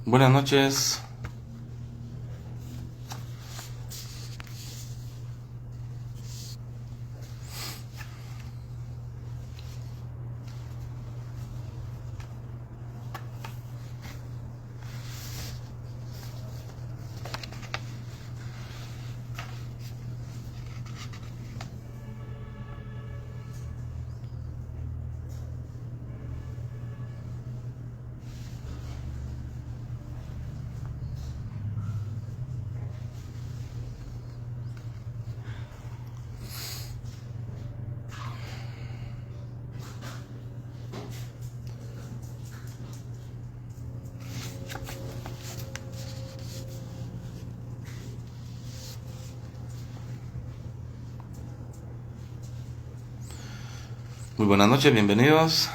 Buenas noches. Muy buenas noches, bienvenidos.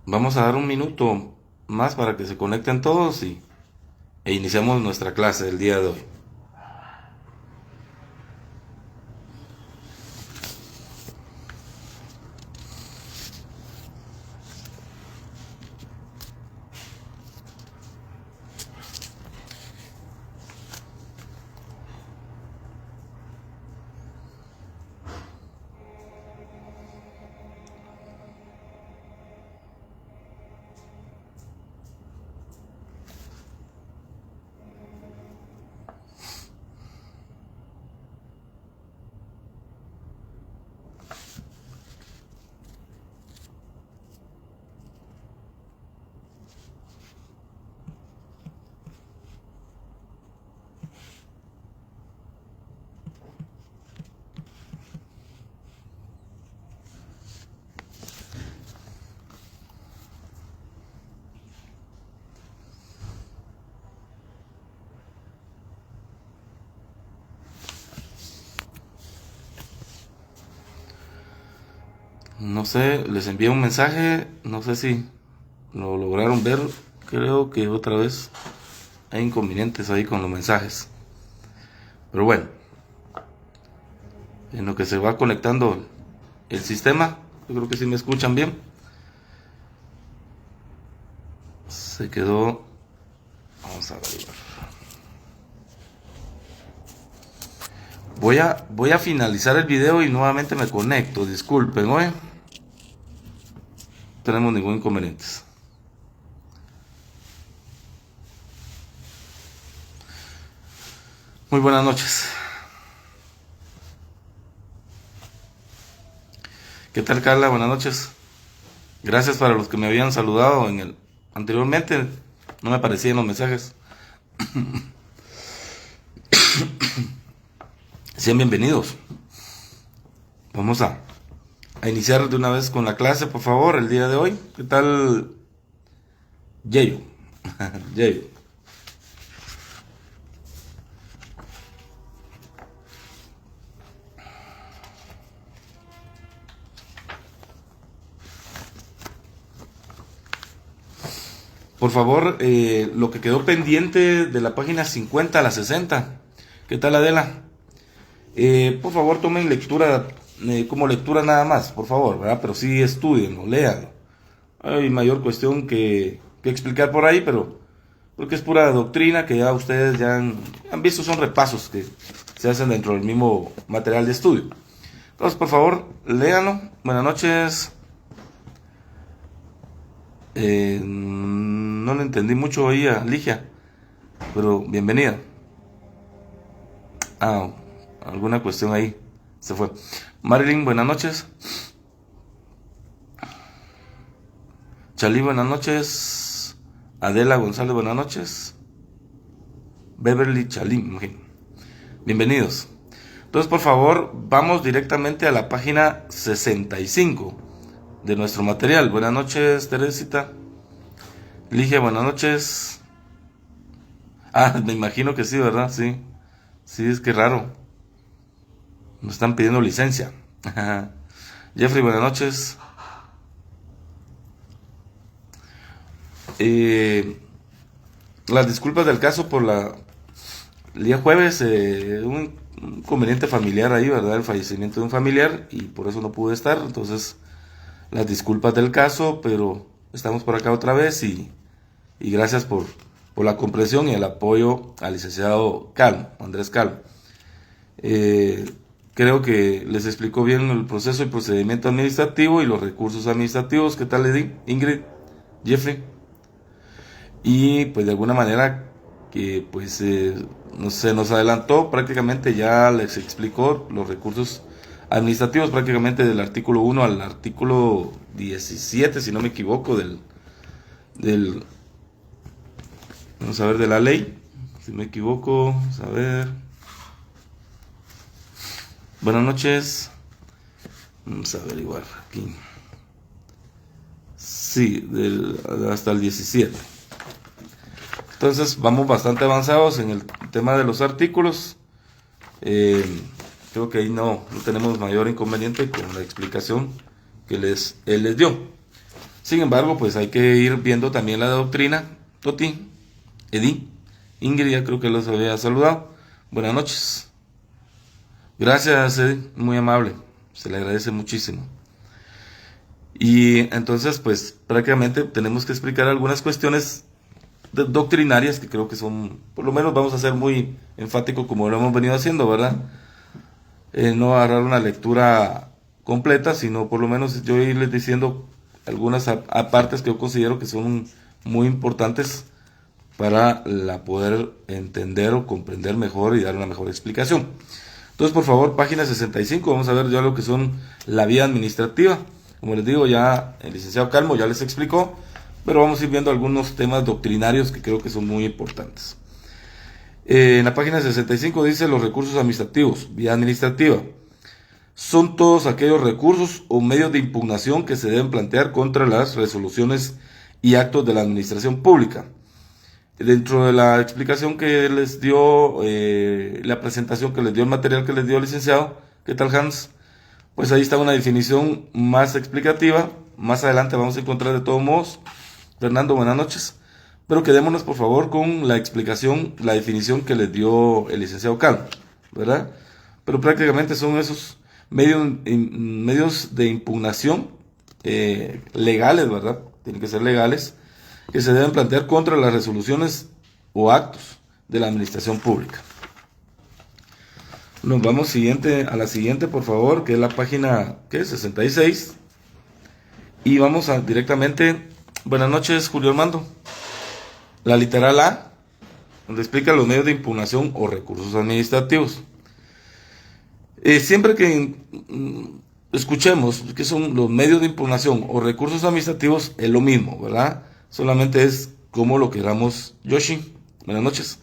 Vamos a dar un minuto más para que se conecten todos e iniciamos nuestra clase del día de hoy. No sé, les envié un mensaje, no sé si lo lograron ver. Creo que otra vez hay inconvenientes ahí con los mensajes. Pero bueno, en lo que se va conectando el sistema, yo creo que sí me escuchan bien. Se quedó. Vamos a ver. Voy a finalizar el video y nuevamente me conecto. Disculpen, ¿no? No tenemos ningún inconveniente. Muy buenas noches. ¿Qué tal, Carla? Buenas noches. Gracias para los que me habían saludado anteriormente. No me aparecían los mensajes. Sean bienvenidos. Vamos a iniciar de una vez con la clase, por favor, el día de hoy. ¿Qué tal, Yeyo? Yeyo. Por favor, lo que quedó pendiente de la página 50 a la 60. ¿Qué tal, Adela? Por favor, tomen lectura, como lectura nada más, por favor, ¿verdad? Pero sí estudienlo, léanlo. Hay mayor cuestión que explicar por ahí, pero porque es pura doctrina que ya ustedes ya han visto, son repasos que se hacen dentro del mismo material de estudio. Entonces, por favor, léanlo. Buenas noches. No le entendí mucho ahí a Ligia, pero bienvenida. Alguna cuestión ahí se fue. Marilyn, buenas noches. Chalí, buenas noches. Adela González, buenas noches. Beverly Chalí, bienvenidos. Entonces, por favor, vamos directamente a la página 65 de nuestro material. Buenas noches, Teresita. Ligia, buenas noches. Ah, me imagino que sí, ¿verdad? Sí. Sí, es que raro. Nos están pidiendo licencia. Jeffrey, buenas noches. Las disculpas del caso por el día jueves, un inconveniente familiar ahí, ¿verdad? El fallecimiento de un familiar y por eso no pude estar. Entonces, las disculpas del caso, pero estamos por acá otra vez y gracias por la comprensión y el apoyo al licenciado Calmo, Andrés Calmo. Creo que les explicó bien el proceso y procedimiento administrativo y los recursos administrativos. ¿Qué tal, Ingrid? Jeffrey. Y pues de alguna manera que pues se nos adelantó, prácticamente ya les explicó los recursos administrativos prácticamente del artículo 1 al artículo 17, si no me equivoco, del vamos a ver, de la ley, si no me equivoco, vamos a ver. Buenas noches. Vamos a averiguar aquí. Sí, hasta el 17. Entonces vamos bastante avanzados en el tema de los artículos. Creo que ahí no tenemos mayor inconveniente con la explicación que él les dio. Sin embargo, pues hay que ir viendo también la doctrina. Toti, Edi, Ingrid, ya creo que los había saludado. Buenas noches. Gracias, Edi, muy amable. Se le agradece muchísimo. Y entonces, pues prácticamente tenemos que explicar algunas cuestiones doctrinarias que creo que son, por lo menos vamos a ser muy enfático como lo hemos venido haciendo, ¿verdad? No agarrar una lectura completa, sino por lo menos yo irles diciendo algunas partes que yo considero que son muy importantes para poder entender o comprender mejor y dar una mejor explicación. Entonces, por favor, página 65, vamos a ver ya lo que son la vía administrativa. Como les digo, ya el licenciado Calmo ya les explicó, pero vamos a ir viendo algunos temas doctrinarios que creo que son muy importantes. En la página 65 dice los recursos administrativos, vía administrativa. Son todos aquellos recursos o medios de impugnación que se deben plantear contra las resoluciones y actos de la administración pública. Dentro de la explicación que les dio, la presentación que les dio, el material que les dio el licenciado, ¿qué tal, Hans? Pues ahí está una definición más explicativa. Más adelante vamos a encontrar de todos modos. Fernando, buenas noches. Pero quedémonos por favor con la explicación, la definición que les dio el licenciado Calmo, ¿verdad? Pero prácticamente son esos medios de impugnación legales, ¿verdad? Tienen que ser legales, que se deben plantear contra las resoluciones o actos de la administración pública. Nos vamos a la siguiente, por favor, que es la página 66. Y vamos directamente. Buenas noches, Julio Armando. La literal A, donde explica los medios de impugnación o recursos administrativos. Siempre que escuchemos qué son los medios de impugnación o recursos administrativos, es lo mismo, ¿verdad? Solamente es cómo lo queramos, Yoshi, buenas noches,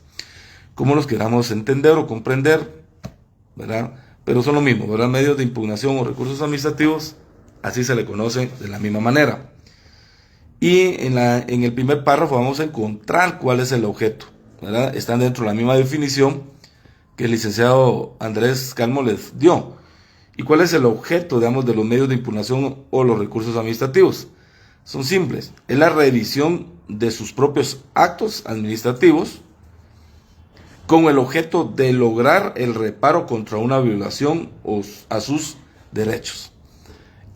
cómo los queramos entender o comprender, ¿verdad? Pero son lo mismo, ¿verdad? Medios de impugnación o recursos administrativos, así se le conoce de la misma manera. Y en el primer párrafo vamos a encontrar cuál es el objeto, ¿verdad? Están dentro de la misma definición que el licenciado Andrés Calmo les dio. ¿Y cuál es el objeto, digamos, de los medios de impugnación o los recursos administrativos? Son simples. Es la revisión de sus propios actos administrativos con el objeto de lograr el reparo contra una violación a sus derechos.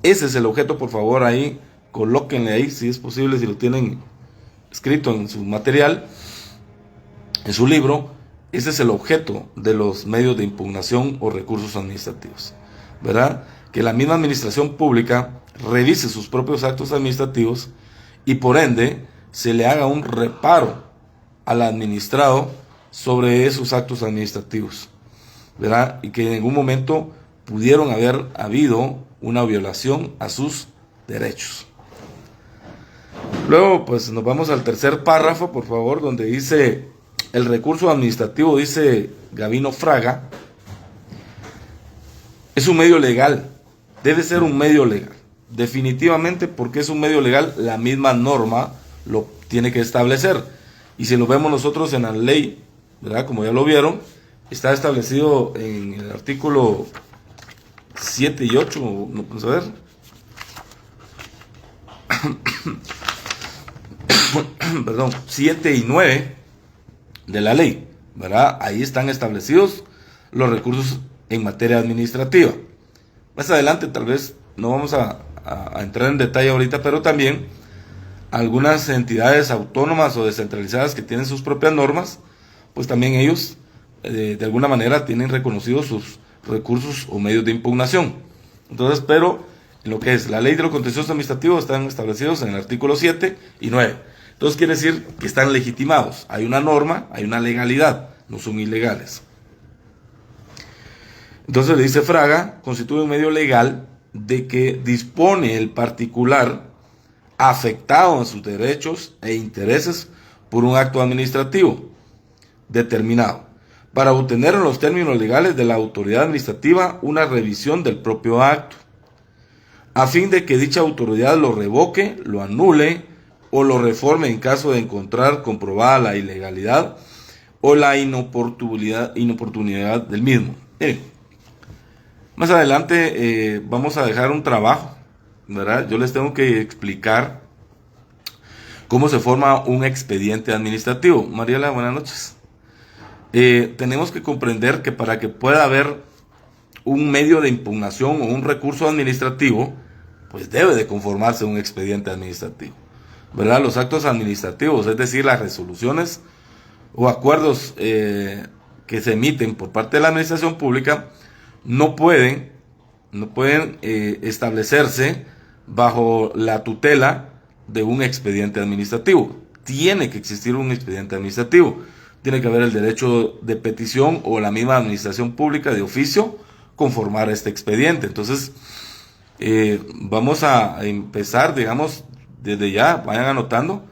Ese es el objeto, por favor, ahí. Colóquenle ahí, si es posible, si lo tienen escrito en su material, en su libro. Ese es el objeto de los medios de impugnación o recursos administrativos, ¿verdad? Que la misma administración pública revise sus propios actos administrativos y por ende se le haga un reparo al administrado sobre esos actos administrativos, ¿verdad? Y que en algún momento pudieron haber habido una violación a sus derechos. Luego, pues nos vamos al tercer párrafo, por favor, donde dice el recurso administrativo, dice Gavino Fraga, Es un medio legal, debe ser un medio legal. Definitivamente, porque es un medio legal, la misma norma lo tiene que establecer. Y si lo vemos nosotros en la ley, ¿verdad? Como ya lo vieron, está establecido en el artículo 7 y 8, vamos a ver. Perdón, 7 y 9 de la ley, ¿verdad? Ahí están establecidos los recursos en materia administrativa. Más adelante tal vez no vamos a entrar en detalle ahorita, pero también algunas entidades autónomas o descentralizadas que tienen sus propias normas, pues también ellos de alguna manera tienen reconocidos sus recursos o medios de impugnación. Entonces, pero en lo que es la ley de los contenciosos administrativos están establecidos en el artículo 7 y 9. Entonces quiere decir que están legitimados. Hay una norma, hay una legalidad, no son ilegales. Entonces le dice Fraga, constituye un medio legal de que dispone el particular afectado en sus derechos e intereses por un acto administrativo determinado, para obtener en los términos legales de la autoridad administrativa una revisión del propio acto, a fin de que dicha autoridad lo revoque, lo anule o lo reforme en caso de encontrar comprobada la ilegalidad o la inoportunidad del mismo. Más adelante vamos a dejar un trabajo, ¿verdad? Yo les tengo que explicar cómo se forma un expediente administrativo. Mariela, buenas noches. Tenemos que comprender que para que pueda haber un medio de impugnación o un recurso administrativo, pues debe de conformarse un expediente administrativo, ¿verdad? Los actos administrativos, es decir, las resoluciones o acuerdos que se emiten por parte de la administración pública, no pueden establecerse bajo la tutela de un expediente administrativo. Tiene que existir un expediente administrativo. Tiene que haber el derecho de petición o la misma administración pública de oficio conformar este expediente. Entonces, vamos a empezar, digamos, desde ya, vayan anotando,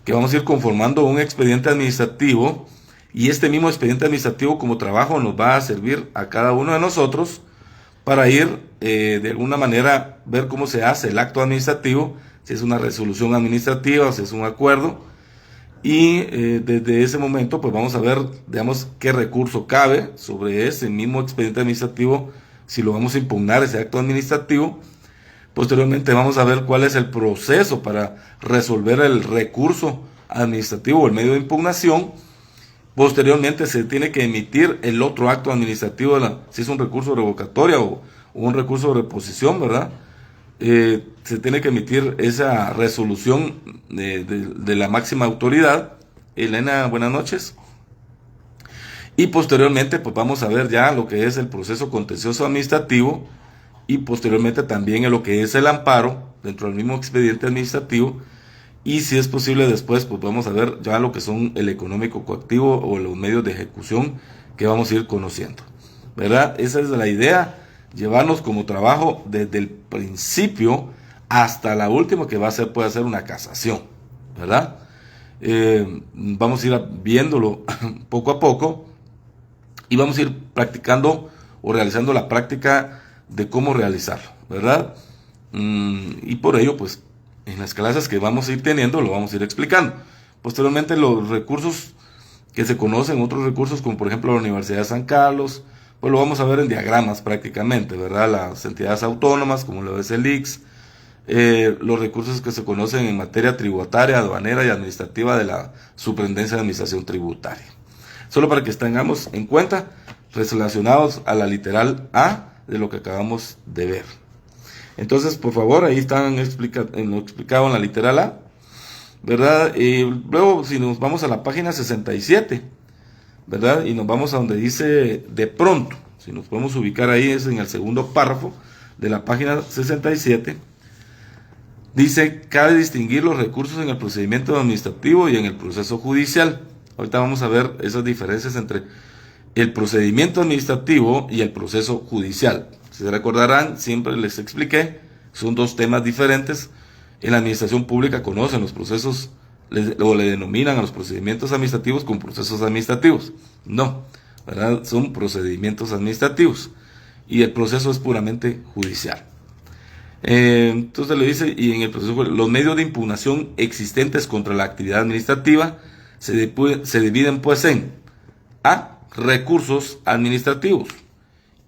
que vamos a ir conformando un expediente administrativo, y este mismo expediente administrativo como trabajo nos va a servir a cada uno de nosotros para ir de alguna manera ver cómo se hace el acto administrativo, si es una resolución administrativa o si es un acuerdo, y desde ese momento pues vamos a ver, digamos, qué recurso cabe sobre ese mismo expediente administrativo, si lo vamos a impugnar ese acto administrativo. Posteriormente vamos a ver cuál es el proceso para resolver el recurso administrativo o el medio de impugnación. Posteriormente se tiene que emitir el otro acto administrativo, si es un recurso revocatorio o un recurso de reposición, ¿verdad? Se tiene que emitir esa resolución de la máxima autoridad. Elena, buenas noches. Y posteriormente pues vamos a ver ya lo que es el proceso contencioso administrativo, y posteriormente también en lo que es el amparo dentro del mismo expediente administrativo. Y si es posible después, pues vamos a ver ya lo que son el económico coactivo o los medios de ejecución que vamos a ir conociendo, ¿verdad? Esa es la idea, llevarnos como trabajo desde el principio hasta la última, que va a ser, puede ser una casación, ¿verdad? Vamos a ir viéndolo poco a poco y vamos a ir practicando o realizando la práctica de cómo realizarlo, ¿verdad? Y por ello, pues, en las clases que vamos a ir teniendo, lo vamos a ir explicando. Posteriormente, los recursos que se conocen, otros recursos como por ejemplo la Universidad de San Carlos, pues lo vamos a ver en diagramas prácticamente, ¿verdad? Las entidades autónomas, como lo es el IX, los recursos que se conocen en materia tributaria, aduanera y administrativa de la Superintendencia de Administración Tributaria. Solo para que tengamos en cuenta, relacionados a la literal A de lo que acabamos de ver. Entonces, por favor, ahí están lo explicado en la literal A, ¿verdad? Luego, si nos vamos a la página 67, ¿verdad? Y nos vamos a donde dice de pronto, si nos podemos ubicar ahí, es en el segundo párrafo de la página 67, dice, cabe distinguir los recursos en el procedimiento administrativo y en el proceso judicial. Ahorita vamos a ver esas diferencias entre el procedimiento administrativo y el proceso judicial. Si se recordarán, siempre les expliqué, son dos temas diferentes. En la administración pública conocen los procesos, o le denominan a los procedimientos administrativos como procesos administrativos. No, ¿verdad? Son procedimientos administrativos. y el proceso es puramente judicial. Entonces le dice, y en el proceso, los medios de impugnación existentes contra la actividad administrativa se dividen pues en A, recursos administrativos,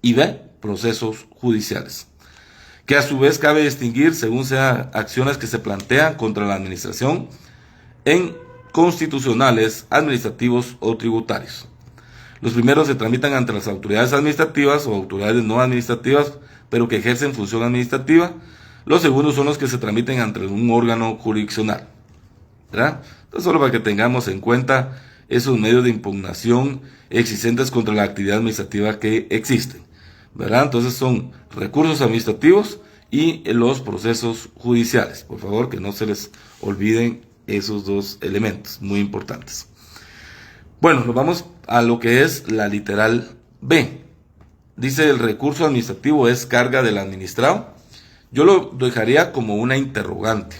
y B, procesos judiciales, que a su vez cabe distinguir según sean acciones que se plantean contra la administración en constitucionales, administrativos o tributarios. Los primeros se tramitan ante las autoridades administrativas o autoridades no administrativas, pero que ejercen función administrativa. Los segundos son los que se tramiten ante un órgano jurisdiccional, ¿verdad? Entonces, solo para que tengamos en cuenta esos medios de impugnación existentes contra la actividad administrativa que existen, ¿verdad? Entonces son recursos administrativos y los procesos judiciales. Por favor, que no se les olviden esos dos elementos muy importantes. Bueno, nos vamos a lo que es la literal B. Dice: el recurso administrativo es carga del administrado. Yo lo dejaría como una interrogante,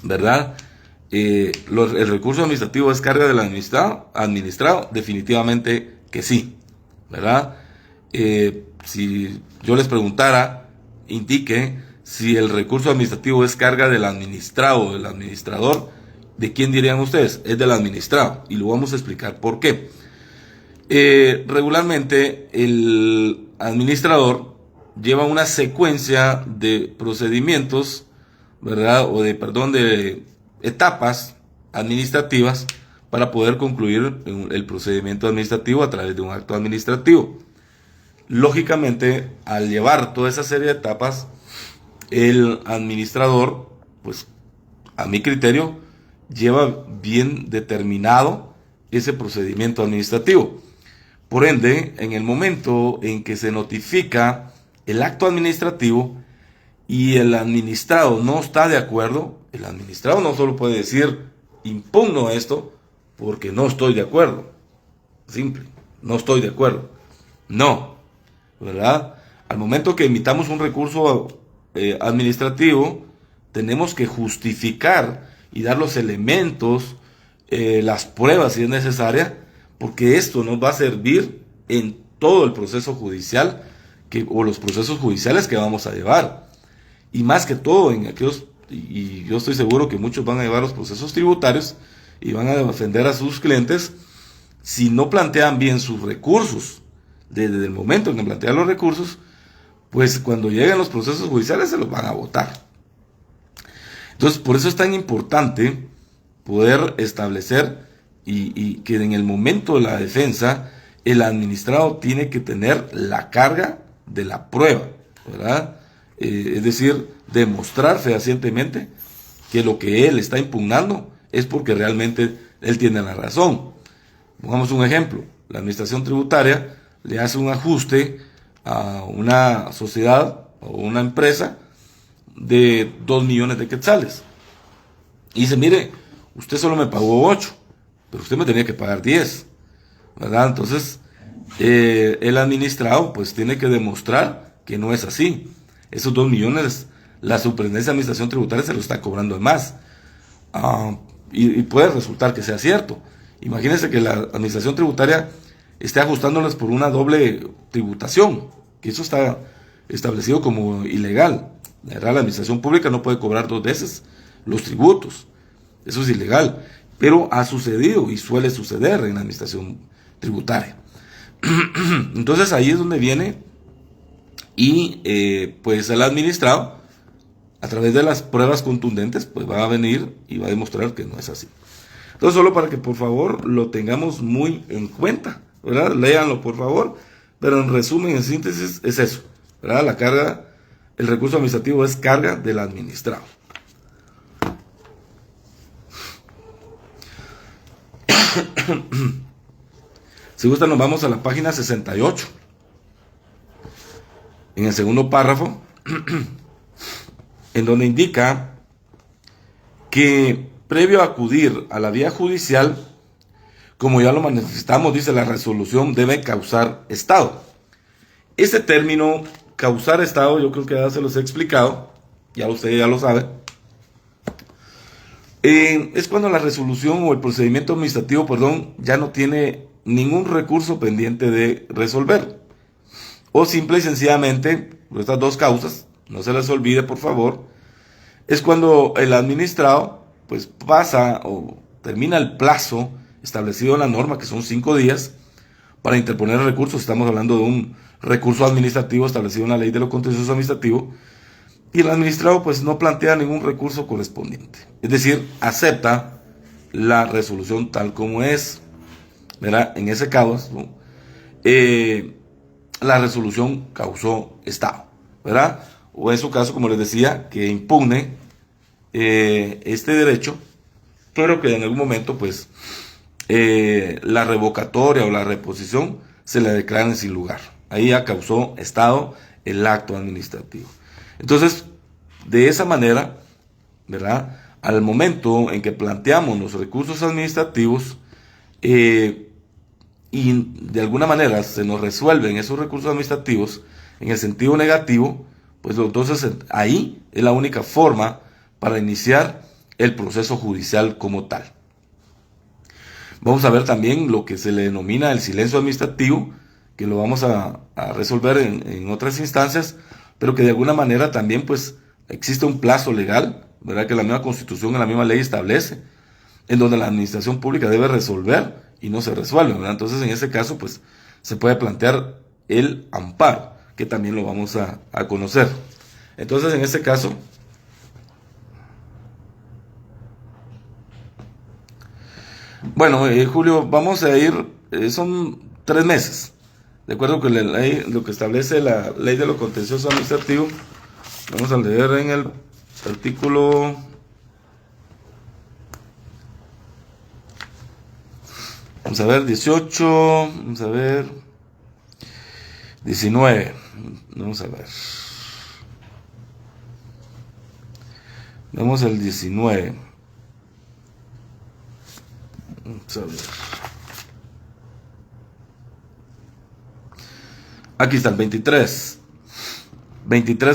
¿verdad? El recurso administrativo es carga del administrado, definitivamente que sí, ¿verdad? Si yo les preguntara, indique si el recurso administrativo es carga del administrado o del administrador, ¿de quién dirían ustedes? Es del administrado, y lo vamos a explicar por qué. Regularmente el administrador lleva una secuencia de procedimientos, ¿verdad? De etapas administrativas para poder concluir el procedimiento administrativo a través de un acto administrativo. Lógicamente, al llevar toda esa serie de etapas, el administrador, pues a mi criterio, lleva bien determinado ese procedimiento administrativo. Por ende, en el momento en que se notifica el acto administrativo y el administrado no está de acuerdo, el administrado no solo puede decir: impugno esto porque no estoy de acuerdo. Simple, no estoy de acuerdo. No, ¿verdad? Al momento que emitamos un recurso administrativo, tenemos que justificar y dar los elementos, las pruebas si es necesaria, porque esto nos va a servir en todo el proceso judicial o los procesos judiciales que vamos a llevar. Y más que todo en aquellos, y yo estoy seguro que muchos van a llevar los procesos tributarios y van a defender a sus clientes. Si no plantean bien sus recursos, desde el momento en que plantean los recursos, pues cuando lleguen los procesos judiciales se los van a votar. Entonces, por eso es tan importante poder establecer y que en el momento de la defensa, el administrado tiene que tener la carga de la prueba, ¿verdad? Es decir, demostrar fehacientemente que lo que él está impugnando es porque realmente él tiene la razón. Pongamos un ejemplo: la administración tributaria le hace un ajuste a una sociedad o una empresa de 2 millones de quetzales. Y dice: mire, usted solo me pagó 8, pero usted me tenía que pagar 10, ¿verdad? Entonces, el administrado pues tiene que demostrar que no es así. Esos 2 millones, la Superintendencia de Administración Tributaria se lo está cobrando de más. Y puede resultar que sea cierto. Imagínense que la Administración Tributaria esté ajustándolas por una doble tributación, que eso está establecido como ilegal. La administración pública no puede cobrar 2 veces los tributos. Eso es ilegal. Pero ha sucedido y suele suceder en la administración tributaria. Entonces ahí es donde viene y pues el administrado, a través de las pruebas contundentes, pues va a venir y va a demostrar que no es así. Entonces, solo para que por favor lo tengamos muy en cuenta, ¿verdad? Léanlo por favor, pero en resumen, en síntesis, es eso, ¿verdad? La carga, el recurso administrativo es carga del administrado. Si gusta, nos vamos a la página 68. En el segundo párrafo, en donde indica que previo a acudir a la vía judicial, como ya lo manifestamos, dice: la resolución debe causar estado. Este término, causar estado, yo creo que ya se los he explicado, ya usted ya lo sabe. Es cuando la resolución o el procedimiento administrativo, ya no tiene ningún recurso pendiente de resolver. O simple y sencillamente, por estas dos causas, no se les olvide por favor, es cuando el administrado pues pasa o termina el plazo establecido en la norma, que son 5 días, para interponer recursos. Estamos hablando de un recurso administrativo establecido en la ley de lo contencioso administrativo, y el administrado pues no plantea ningún recurso correspondiente. Es decir, acepta la resolución tal como es, ¿verdad? En ese caso, ¿no? La resolución causó estado, ¿verdad? O en su caso, como les decía, que impugne este derecho, pero que en algún momento, pues, la revocatoria o la reposición se le declaran sin lugar. Ahí ya causó estado el acto administrativo. Entonces, de esa manera, ¿verdad? Al momento en que planteamos los recursos administrativos, y de alguna manera se nos resuelven esos recursos administrativos en el sentido negativo, pues entonces ahí es la única forma para iniciar el proceso judicial como tal. Vamos a ver también lo que se le denomina el silencio administrativo, que lo vamos a resolver en otras instancias, pero que de alguna manera también pues existe un plazo legal, ¿verdad? Que la misma Constitución y la misma ley establece, en donde la administración pública debe resolver y no se resuelve, ¿verdad? Entonces en ese caso pues se puede plantear el amparo, que también lo vamos a conocer. Entonces en ese caso, bueno, Julio, vamos a ir, son 3 meses, de acuerdo con la ley, lo que establece la ley de lo contencioso administrativo. Vamos a leer en el artículo 18, vamos a ver 19, vamos a ver, vamos al 19, vamos a ver, aquí está el 23,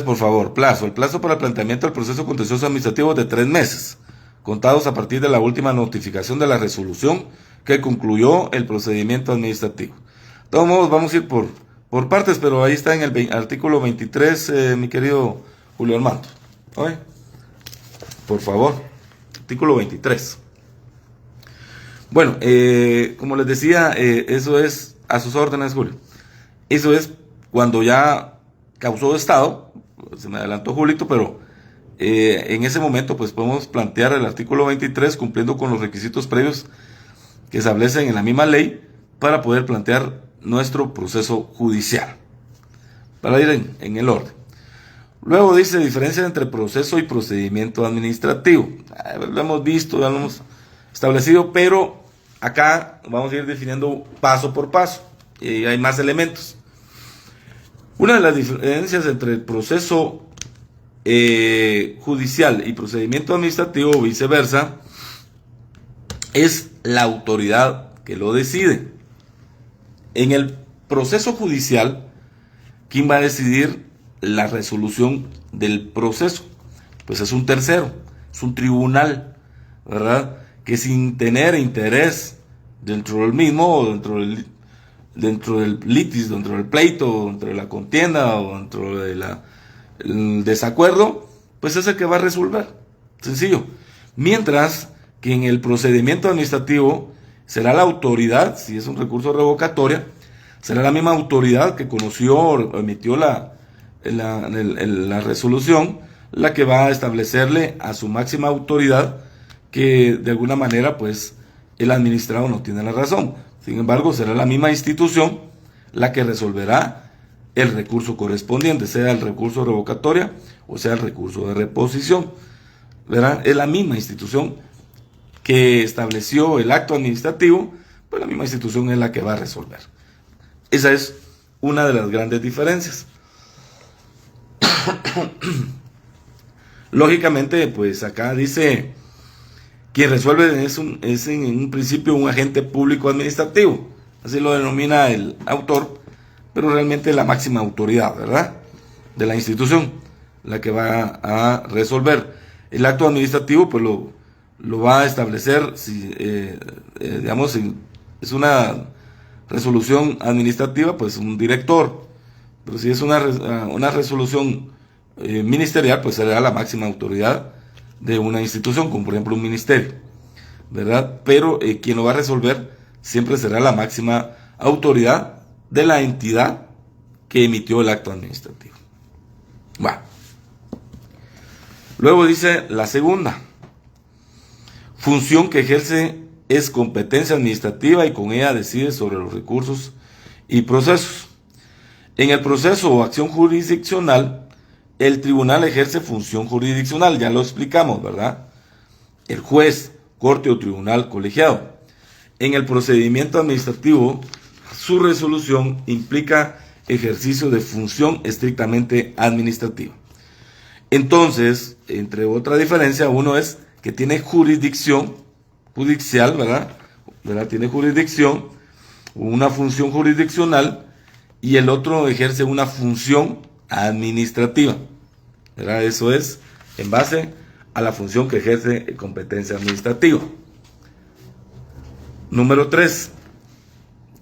por favor. Plazo. El plazo para el planteamiento del proceso contencioso administrativo es de 3 meses, contados a partir de la última notificación de la resolución que concluyó el procedimiento administrativo. De todos modos, vamos a ir por partes, pero ahí está en el artículo 23, mi querido Julio Armando. ¿Oye? Por favor, artículo 23. Bueno, como les decía, eso es a sus órdenes, Julio. Eso es cuando ya causó estado, se me adelantó Julito, pero en ese momento pues podemos plantear el artículo 23 cumpliendo con los requisitos previos que establecen en la misma ley para poder plantear nuestro proceso judicial, para ir en el orden. Luego dice diferencia entre proceso y procedimiento administrativo. Lo hemos visto, ya lo hemos establecido, pero acá vamos a ir definiendo paso por paso y hay más elementos. Una de las diferencias entre el proceso judicial y procedimiento administrativo o viceversa es la autoridad que lo decide. En el proceso judicial, ¿quién va a decidir la resolución del proceso? Pues es un tercero, es un tribunal, ¿verdad? Que sin tener interés dentro del mismo o dentro del litis, dentro del pleito, dentro de la contienda o dentro de el desacuerdo, pues es el que va a resolver. Sencillo. Mientras que en el procedimiento administrativo será la autoridad, si es un recurso revocatoria, será la misma autoridad que conoció o emitió la resolución, la que va a establecerle a su máxima autoridad que de alguna manera pues el administrado no tiene la razón. Sin embargo, será la misma institución la que resolverá el recurso correspondiente, sea el recurso revocatoria o sea el recurso de reposición, ¿verdad? Es la misma institución que estableció el acto administrativo, pues la misma institución es la que va a resolver. Esa es una de las grandes diferencias. Lógicamente, pues acá dice, quien resuelve es en un principio un agente público administrativo, así lo denomina el autor, pero realmente es la máxima autoridad, ¿verdad?, de la institución, la que va a resolver. El acto administrativo, pues lo va a establecer, si, digamos, si es una resolución administrativa, pues un director, Pero si es una resolución ministerial, pues será la máxima autoridad de una institución, como por ejemplo un ministerio, ¿verdad? Pero quien lo va a resolver siempre será la máxima autoridad de la entidad que emitió el acto administrativo. Bueno. Luego dice la segunda: función que ejerce es competencia administrativa y con ella decide sobre los recursos y procesos. En el proceso o acción jurisdiccional, el tribunal ejerce función jurisdiccional, ya lo explicamos, ¿verdad? El juez, corte o tribunal colegiado. En el procedimiento administrativo, su resolución implica ejercicio de función estrictamente administrativa. Entonces, entre otra diferencia, uno es que tiene jurisdicción judicial, ¿verdad? Tiene jurisdicción, una función jurisdiccional, y el otro ejerce una función administrativa, ¿verdad? Eso es en base a la función que ejerce competencia administrativa. Número 3.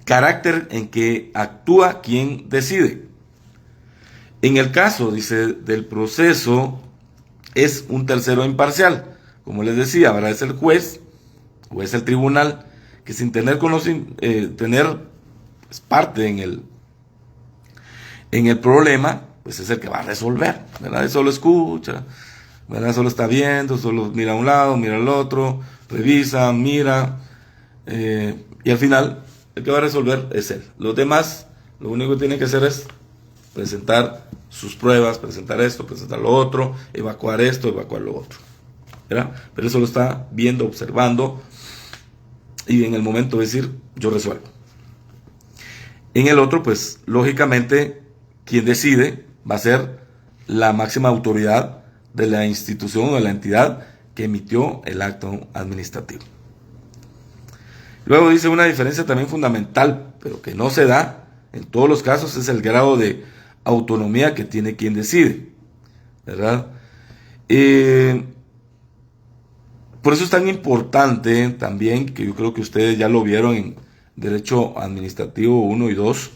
Carácter en que actúa quien decide. En el caso, dice, del proceso, es un tercero imparcial. Como les decía, ¿verdad? Es el juez o es el tribunal que sin tener tener pues, parte en el problema, pues es el que va a resolver, ¿verdad? Solo escucha, ¿verdad? Solo está viendo, solo mira a un lado, mira al otro, revisa, mira, y al final el que va a resolver es él. Los demás, lo único que tienen que hacer es presentar sus pruebas, presentar esto, presentar lo otro, evacuar esto, evacuar lo otro, ¿verdad? Pero eso lo está viendo, observando, y en el momento de decir, yo resuelvo. En el otro, pues, lógicamente, quien decide va a ser la máxima autoridad de la institución o de la entidad que emitió el acto administrativo. Luego dice una diferencia también fundamental, pero que no se da en todos los casos, es el grado de autonomía que tiene quien decide, ¿verdad? Por eso es tan importante también, que yo creo que ustedes ya lo vieron en Derecho Administrativo 1 y 2,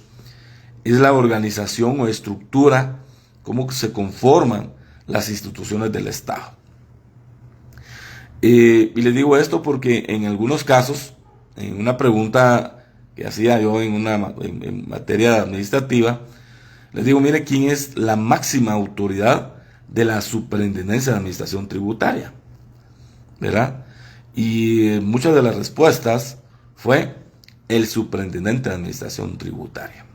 es la organización o estructura, cómo se conforman las instituciones del Estado. Y les digo esto porque en algunos casos, en una pregunta que hacía yo en materia administrativa, les digo, mire, ¿quién es la máxima autoridad de la Superintendencia de Administración Tributaria? ¿Verdad? Y muchas de las respuestas fue el Superintendente de Administración Tributaria.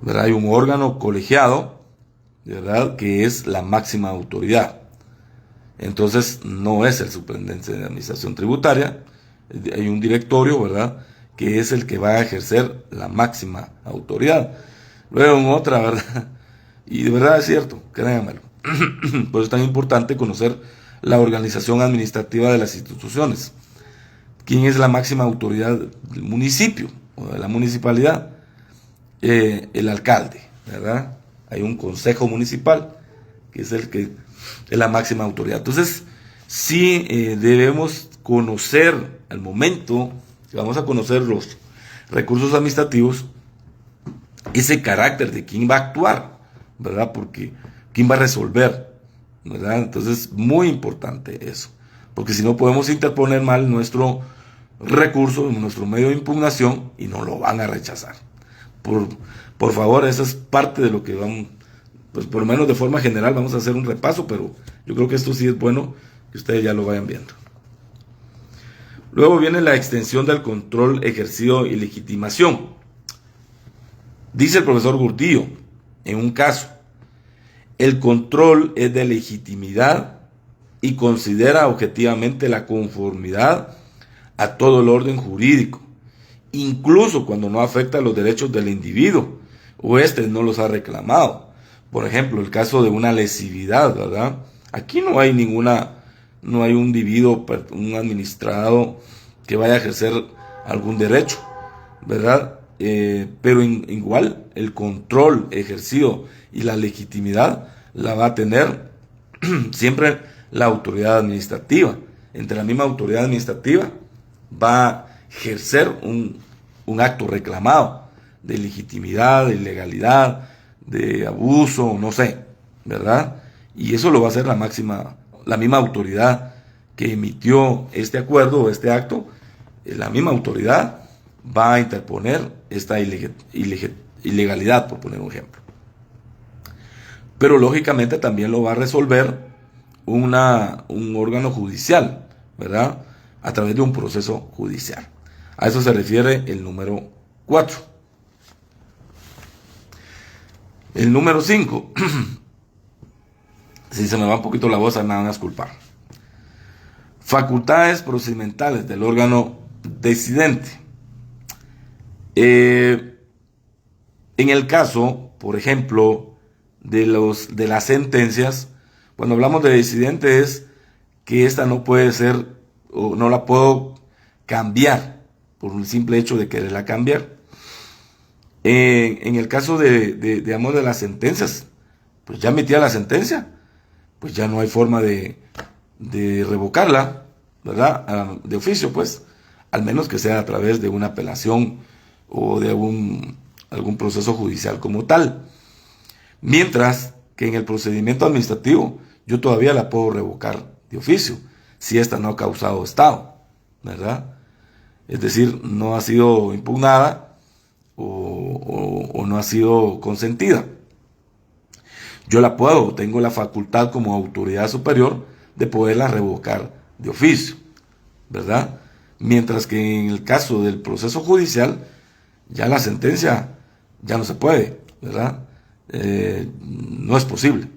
¿Verdad? Hay un órgano colegiado, ¿verdad?, que es la máxima autoridad. Entonces, no es el Superintendente de Administración Tributaria, hay un directorio, ¿verdad?, que es el que va a ejercer la máxima autoridad. Luego en otra, ¿verdad? Y de verdad es cierto, créanmelo. Por eso es tan importante conocer la organización administrativa de las instituciones. ¿Quién es la máxima autoridad del municipio o de la municipalidad? El alcalde, ¿verdad? Hay un consejo municipal que es el que es la máxima autoridad. Entonces, sí debemos conocer al momento que vamos a conocer los recursos administrativos, ese carácter de quién va a actuar, ¿verdad? Porque quién va a resolver, ¿verdad? Entonces, muy importante eso, porque si no podemos interponer mal nuestro recurso, nuestro medio de impugnación, y no lo van a rechazar. Por favor, esa es parte de lo que vamos, pues por lo menos de forma general vamos a hacer un repaso, pero yo creo que esto sí es bueno que ustedes ya lo vayan viendo. Luego viene la extensión del control ejercido y legitimación. Dice el profesor Gordillo, en un caso, el control es de legitimidad y considera objetivamente la conformidad a todo el orden jurídico, incluso cuando no afecta los derechos del individuo o éste no los ha reclamado. Por ejemplo, el caso de una lesividad, ¿verdad? Aquí no hay un individuo, un administrado que vaya a ejercer algún derecho, ¿verdad? Pero igual el control ejercido y la legitimidad la va a tener siempre la autoridad administrativa. Entre la misma autoridad administrativa va a ejercer un acto reclamado de legitimidad, de legalidad, de abuso, no sé, ¿verdad? Y eso lo va a hacer la misma autoridad que emitió este acuerdo o este acto, la misma autoridad va a interponer esta ilegalidad, por poner un ejemplo. Pero lógicamente también lo va a resolver un órgano judicial, ¿verdad? A través de un proceso judicial. A eso se refiere el número 4. El número 5. Si se me va un poquito la voz, me van a disculpar. Facultades procedimentales del órgano decidente. En el caso, por ejemplo, de las sentencias, cuando hablamos de decidente es que esta no puede ser, o no la puedo cambiar por un simple hecho de quererla cambiar. En el caso digamos, de las sentencias, pues ya emitida la sentencia, pues ya no hay forma de revocarla, ¿verdad? De oficio, pues, al menos que sea a través de una apelación o de algún proceso judicial como tal. Mientras que en el procedimiento administrativo yo todavía la puedo revocar de oficio, si esta no ha causado estado, ¿verdad? Es decir, no ha sido impugnada o no ha sido consentida. Yo la puedo, tengo la facultad como autoridad superior de poderla revocar de oficio, ¿verdad? Mientras que en el caso del proceso judicial, ya la sentencia ya no se puede, ¿verdad? No es posible,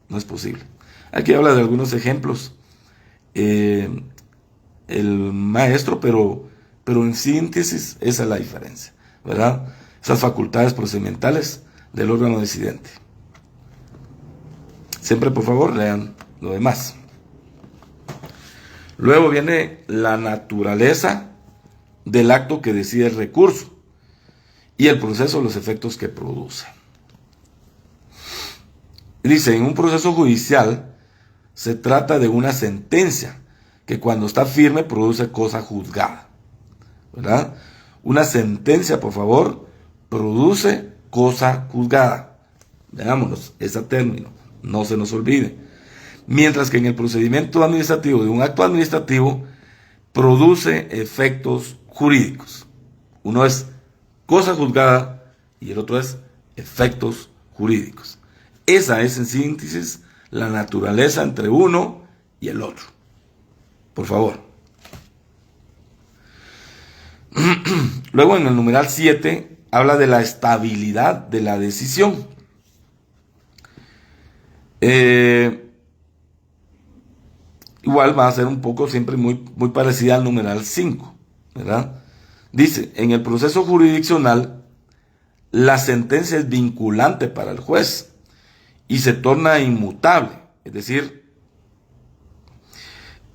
no es posible. Aquí habla de algunos ejemplos el maestro, pero en síntesis esa es la diferencia, ¿verdad? Esas facultades procedimentales del órgano decidente. Siempre, por favor, lean lo demás. Luego viene la naturaleza del acto que decide el recurso y el proceso, los efectos que produce. Dice, en un proceso judicial se trata de una sentencia que cuando está firme produce cosa juzgada, ¿verdad? Una sentencia, por favor, produce cosa juzgada. Veámonos, ese término, no se nos olvide. Mientras que en el procedimiento administrativo de un acto administrativo produce efectos jurídicos. Uno es cosa juzgada y el otro es efectos jurídicos. Esa es en síntesis la naturaleza entre uno y el otro. Por favor. Luego en el numeral 7 habla de la estabilidad de la decisión. Igual va a ser un poco siempre muy parecida al numeral 5, ¿verdad? Dice, en el proceso jurisdiccional, la sentencia es vinculante para el juez y se torna inmutable, es decir,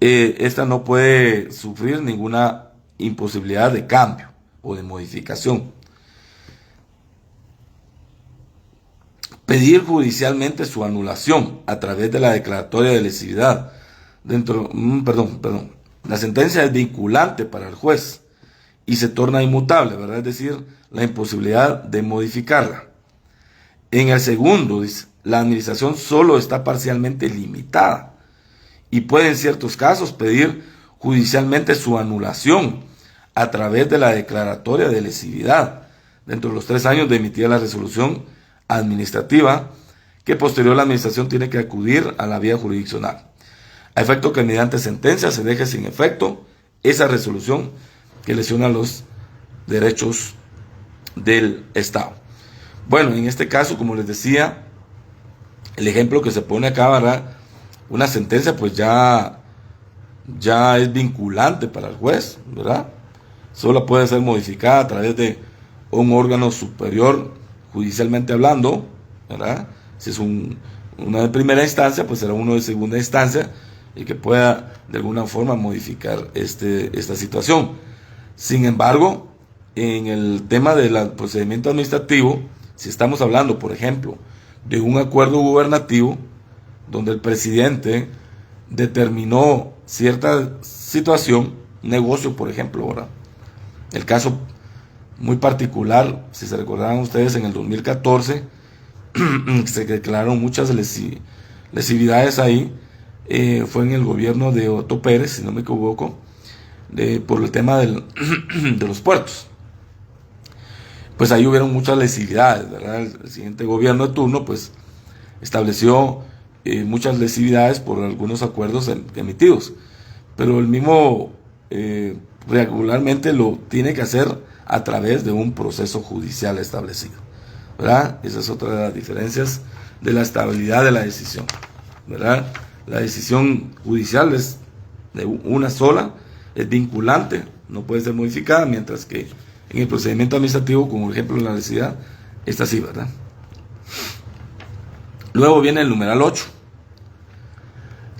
esta no puede sufrir ninguna imposibilidad de cambio o de modificación. Pedir judicialmente su anulación a través de la declaratoria de lesividad. La sentencia es vinculante para el juez y se torna inmutable, ¿verdad? Es decir, la imposibilidad de modificarla. En el segundo, dice, la administración solo está parcialmente limitada y puede en ciertos casos pedir judicialmente su anulación a través de la declaratoria de lesividad dentro de los 3 años de emitida la resolución administrativa, que posterior la administración tiene que acudir a la vía jurisdiccional, a efecto que mediante sentencia se deje sin efecto esa resolución que lesiona los derechos del Estado. Bueno, en este caso, como les decía, el ejemplo que se pone acá, ¿verdad? Una sentencia pues ya es vinculante para el juez, ¿verdad? Solo puede ser modificada a través de un órgano superior judicialmente hablando, ¿verdad? Si es uno de primera instancia, pues será uno de segunda instancia y que pueda de alguna forma modificar esta situación. Sin embargo, en el tema del procedimiento administrativo, si estamos hablando, por ejemplo, de un acuerdo gubernativo donde el presidente determinó cierta situación, negocio, por ejemplo, ¿verdad? El caso muy particular, si se recordarán ustedes, en el 2014, se declararon muchas lesividades ahí, fue en el gobierno de Otto Pérez, si no me equivoco, por el tema de los puertos. Pues ahí hubieron muchas lesividades, ¿verdad? El siguiente gobierno de turno pues estableció muchas lesividades por algunos acuerdos emitidos, pero el mismo regularmente lo tiene que hacer a través de un proceso judicial establecido, ¿verdad? Esa es otra de las diferencias de la estabilidad de la decisión, ¿verdad? La decisión judicial es de una sola, es vinculante, no puede ser modificada, mientras que en el procedimiento administrativo, como por ejemplo la necesidad, está así, ¿verdad? Luego viene el numeral 8,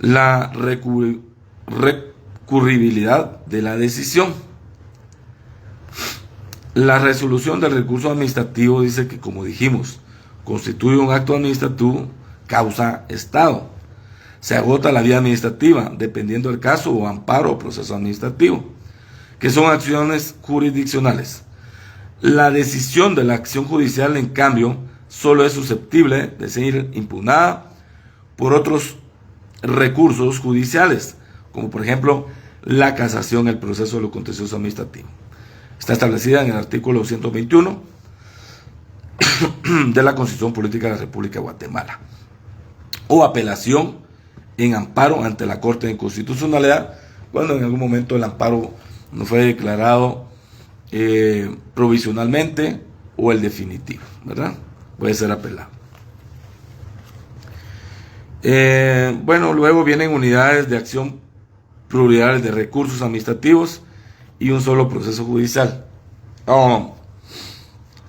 la recurribilidad de la decisión. La resolución del recurso administrativo dice que, como dijimos, constituye un acto administrativo causa estado. Se agota la vía administrativa, dependiendo del caso o amparo o proceso administrativo, que son acciones jurisdiccionales. La decisión de la acción judicial, en cambio, solo es susceptible de ser impugnada por otros recursos judiciales, como por ejemplo la casación, el proceso de lo contencioso administrativo. Está establecida en el artículo 121 de la Constitución Política de la República de Guatemala. O apelación en amparo ante la Corte de Inconstitucionalidad, cuando en algún momento el amparo no fue declarado provisionalmente o el definitivo, ¿verdad? Puede ser apelado. Bueno, luego vienen unidades de acción plurales de recursos administrativos y un solo proceso judicial.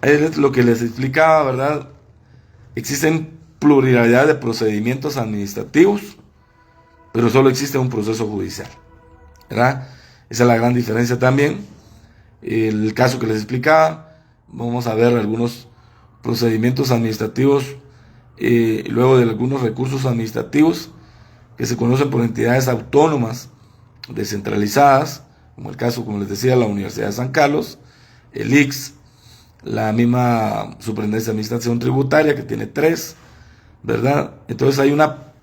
Es lo que les explicaba, ¿verdad? Existen pluralidad de procedimientos administrativos, pero solo existe un proceso judicial, ¿verdad? Esa es la gran diferencia también. El caso que les explicaba, vamos a ver algunos procedimientos administrativos, luego de algunos recursos administrativos que se conocen por entidades autónomas descentralizadas, como el caso, como les decía, la Universidad de San Carlos, el IX, la misma Superintendencia de Administración Tributaria, que tiene 3, ¿verdad? Entonces hay una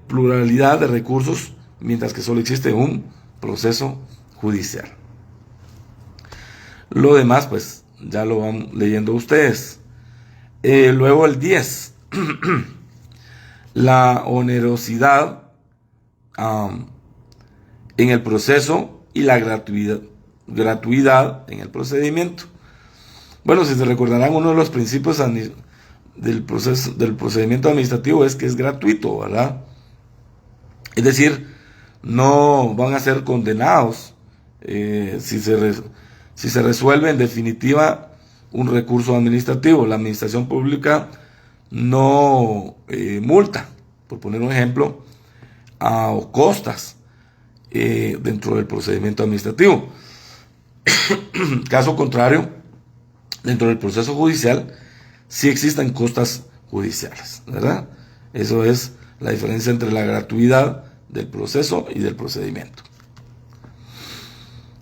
pluralidad de recursos, mientras que solo existe un proceso judicial. Lo demás, pues, ya lo van leyendo ustedes. Luego el 10, la onerosidad en el proceso y la gratuidad en el procedimiento. Bueno, si se recordarán, uno de los principios del procedimiento administrativo es que es gratuito, ¿verdad? Es decir, no van a ser condenados si se resuelve en definitiva un recurso administrativo. La administración pública no multa, por poner un ejemplo, o costas dentro del procedimiento administrativo. Caso contrario, dentro del proceso judicial sí existen costas judiciales, ¿verdad? Eso es la diferencia entre la gratuidad del proceso y del procedimiento.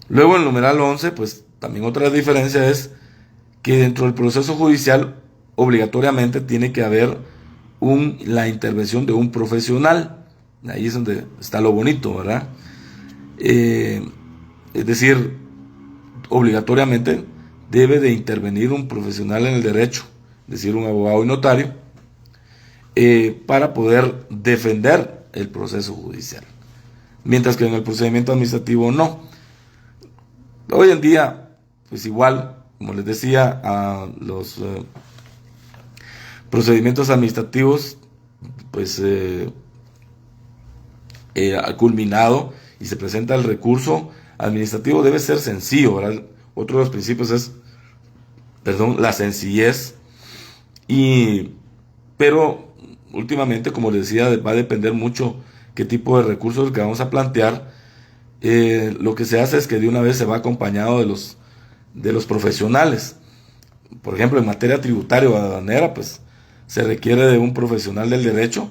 Luego, en el numeral 11, pues también otra diferencia es que dentro del proceso judicial obligatoriamente tiene que haber la intervención de un profesional. Ahí es donde está lo bonito, ¿verdad? Es decir, obligatoriamente debe de intervenir un profesional en el derecho, es decir, un abogado y notario, para poder defender el proceso judicial, mientras que en el procedimiento administrativo no. Hoy en día, pues igual, como les decía, a los procedimientos administrativos, pues ha culminado y se presenta el recurso administrativo, debe ser sencillo, ¿verdad? Otro de los principios es, la sencillez, pero últimamente, como les decía, va a depender mucho qué tipo de recursos que vamos a plantear. Lo que se hace es que de una vez se va acompañado de los profesionales. Por ejemplo, en materia tributaria o aduanera, pues se requiere de un profesional del derecho,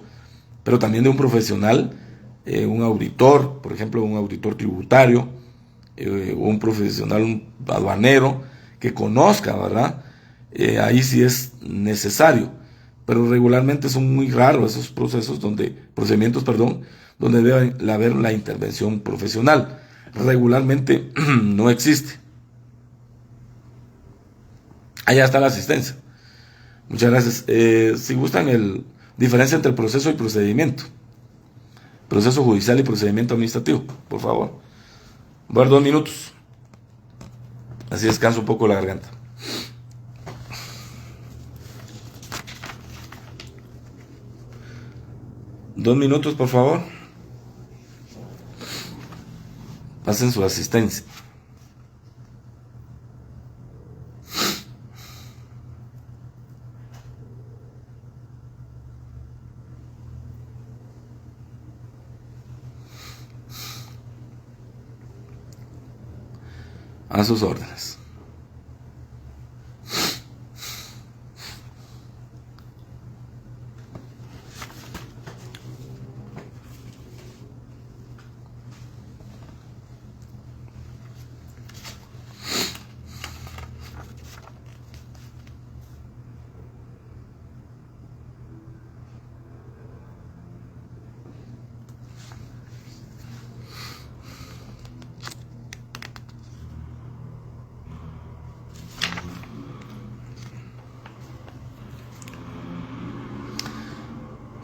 pero también de un profesional, un auditor, por ejemplo, un auditor tributario, o un profesional, un aduanero, que conozca, ¿verdad? ahí sí es necesario, pero regularmente son muy raros esos procedimientos, donde debe haber la intervención profesional. Regularmente no existe. Allá está la asistencia. Muchas gracias. Si gustan, diferencia entre proceso y procedimiento. Proceso judicial y procedimiento administrativo, por favor. Voy a dar 2 minutos. Así descanso un poco la garganta. Dos minutos, por favor. Pasen su asistencia. A sus órdenes.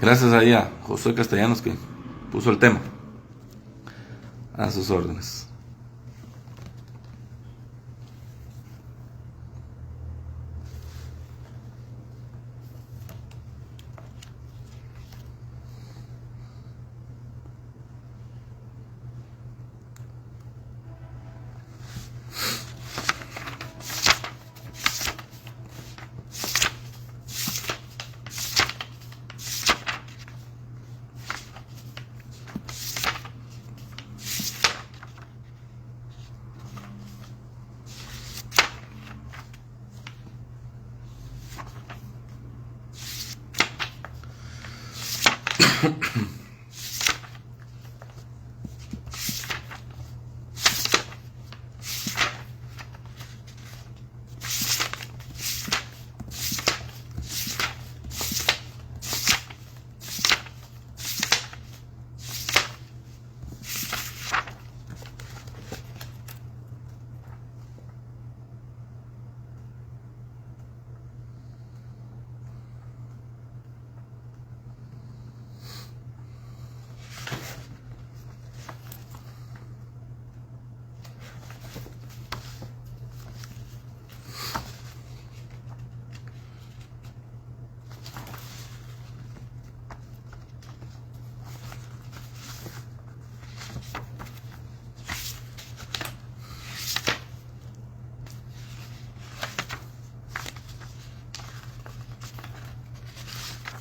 Gracias ahí a José Castellanos que puso el tema. A sus órdenes.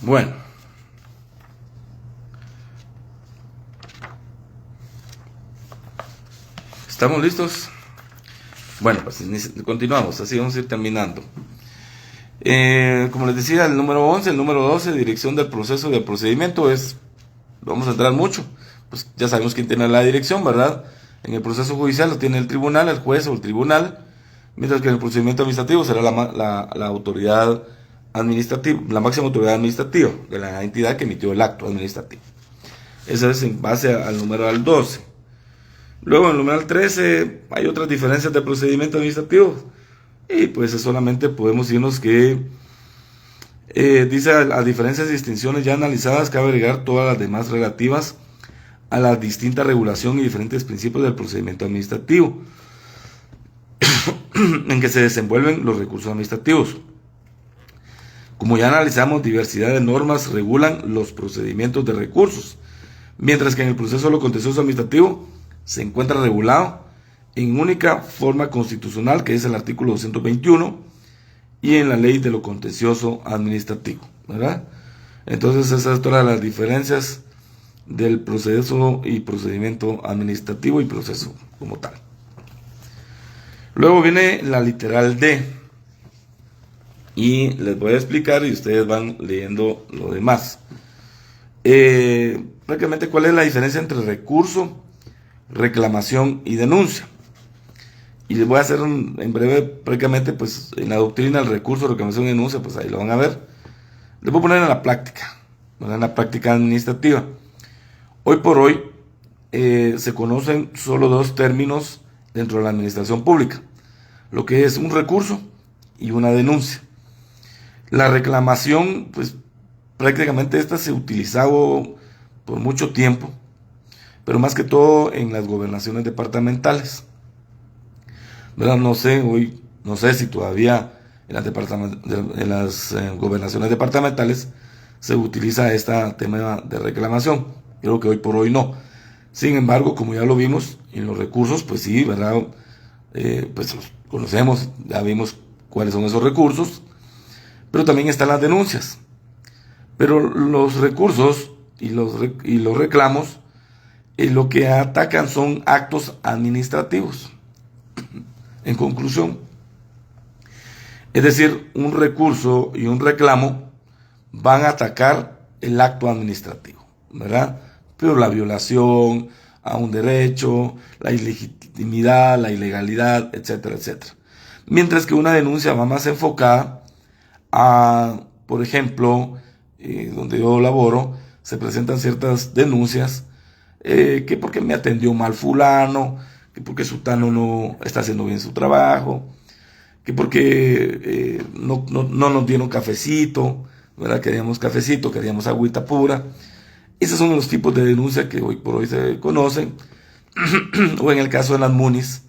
Bueno, ¿estamos listos? Bueno, pues continuamos, así vamos a ir terminando. Como les decía, el número 11, el número 12, dirección del proceso y del procedimiento vamos a entrar mucho, pues ya sabemos quién tiene la dirección, ¿verdad? En el proceso judicial lo tiene el tribunal, el juez o el tribunal, mientras que en el procedimiento administrativo será la autoridad administrativa, la máxima autoridad administrativa de la entidad que emitió el acto administrativo. Eso es en base al numeral 12. Luego en el numeral 13 hay otras diferencias de procedimiento administrativo y pues solamente podemos irnos que dice a diferencias y distinciones ya analizadas cabe agregar todas las demás relativas a la distinta regulación y diferentes principios del procedimiento administrativo en que se desenvuelven los recursos administrativos. Como ya analizamos, diversidad de normas regulan los procedimientos de recursos, mientras que en el proceso de lo contencioso administrativo se encuentra regulado en única forma constitucional, que es el artículo 221, y en la ley de lo contencioso administrativo, ¿verdad? Entonces esas son todas las diferencias del proceso y procedimiento administrativo y proceso como tal. Luego viene la literal D. Y les voy a explicar y ustedes van leyendo lo demás. Prácticamente, ¿cuál es la diferencia entre recurso, reclamación y denuncia? Y les voy a hacer en breve, prácticamente, pues en la doctrina, el recurso, reclamación y denuncia, pues ahí lo van a ver. Les voy a poner en la práctica, ¿verdad? En la práctica administrativa. Hoy por hoy se conocen solo dos términos dentro de la administración pública, lo que es un recurso y una denuncia. La reclamación, pues prácticamente esta se utilizaba por mucho tiempo, pero más que todo en las gobernaciones departamentales. ¿Verdad? No sé, hoy, no sé si todavía en las gobernaciones departamentales se utiliza este tema de reclamación. Creo que hoy por hoy no. Sin embargo, como ya lo vimos en los recursos, pues sí, ¿verdad? Pues los conocemos, ya vimos cuáles son esos recursos, pero también están las denuncias. Pero los recursos y los reclamos lo que atacan son actos administrativos. En conclusión, es decir, un recurso y un reclamo van a atacar el acto administrativo, ¿verdad? Pero la violación a un derecho, la ilegitimidad, la ilegalidad, etcétera, etcétera. Mientras que una denuncia va más enfocada a, por ejemplo, donde yo laboro, se presentan ciertas denuncias que porque me atendió mal fulano, que porque sutano no está haciendo bien su trabajo, que porque no nos dieron cafecito, ¿verdad? Queríamos cafecito, queríamos agüita pura. Esos son los tipos de denuncias que hoy por hoy se conocen. O en el caso de las MUNIs,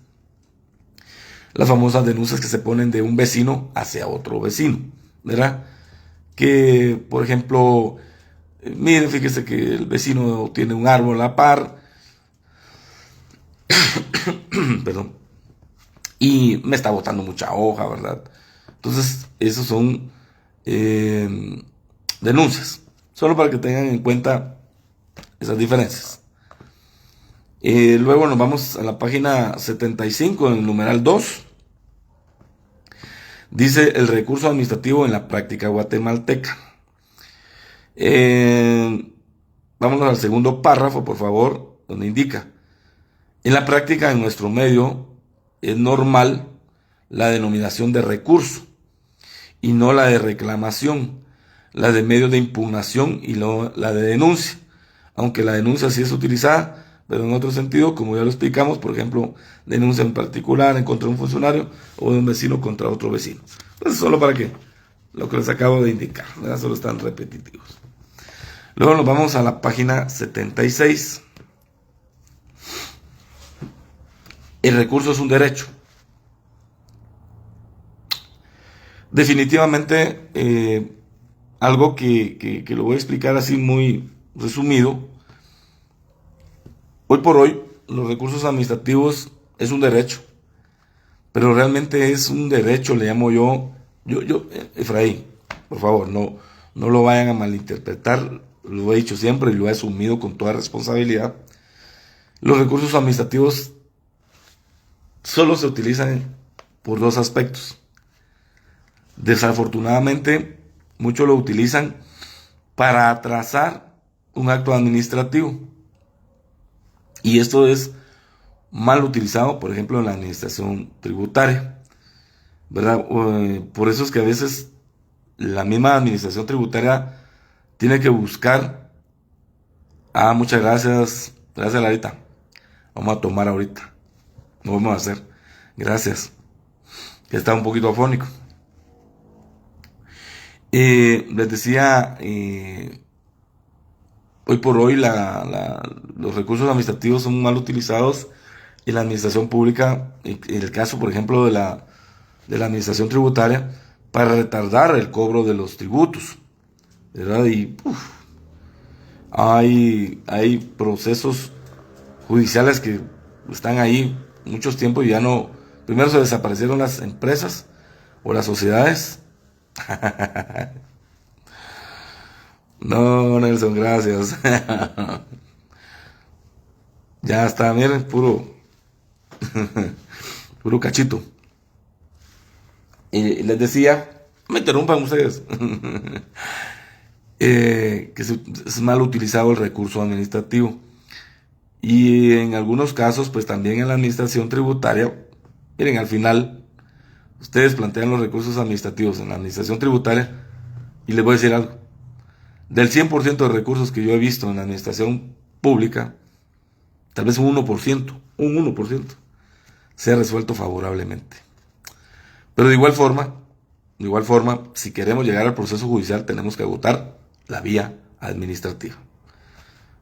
las famosas denuncias que se ponen de un vecino hacia otro vecino, ¿verdad? Que, por ejemplo, mire, fíjese que el vecino tiene un árbol a la par, perdón, y me está botando mucha hoja, ¿verdad? Entonces, esos son denuncias, solo para que tengan en cuenta esas diferencias. Luego nos vamos a la página 75, en el numeral 2. Dice el recurso administrativo en la práctica guatemalteca. Vámonos al segundo párrafo, por favor, donde indica: en la práctica, en nuestro medio, es normal la denominación de recurso y no la de reclamación, la de medio de impugnación y la de denuncia, aunque la denuncia sí es utilizada, pero en otro sentido, como ya lo explicamos, por ejemplo, denuncia en particular en contra de un funcionario o de un vecino contra otro vecino. Entonces, solo para que lo que les acabo de indicar, ¿verdad? Solo están repetitivos. Luego nos vamos a la página 76. El recurso es un derecho. Definitivamente, algo que lo voy a explicar así muy resumido. Hoy por hoy, los recursos administrativos es un derecho, pero realmente es un derecho, le llamo Efraín, por favor, no lo vayan a malinterpretar, lo he dicho siempre y lo he asumido con toda responsabilidad. Los recursos administrativos solo se utilizan por dos aspectos. Desafortunadamente, muchos lo utilizan para atrasar un acto administrativo. Y esto es mal utilizado, por ejemplo, en la administración tributaria, ¿verdad? Por eso es que a veces la misma administración tributaria tiene que buscar. Muchas gracias. Gracias, Larita. Vamos a tomar ahorita. Lo vamos a hacer. Gracias. Que está un poquito afónico. Les decía, hoy por hoy los recursos administrativos son mal utilizados en la administración pública, en el caso, por ejemplo, de la administración tributaria, para retardar el cobro de los tributos, ¿verdad? Y hay procesos judiciales que están ahí muchos tiempos y ya no. Primero se desaparecieron las empresas o las sociedades. No, Nelson, gracias. Ya está, miren, puro cachito. Les decía, no me interrumpan ustedes, que es mal utilizado el recurso administrativo. Y en algunos casos, pues también en la administración tributaria, Miren, al final, ustedes plantean los recursos administrativos en la administración tributaria y les voy a decir algo. Del 100% de recursos que yo he visto en la administración pública, tal vez un 1% se ha resuelto favorablemente. Pero de igual forma, si queremos llegar al proceso judicial, tenemos que agotar la vía administrativa.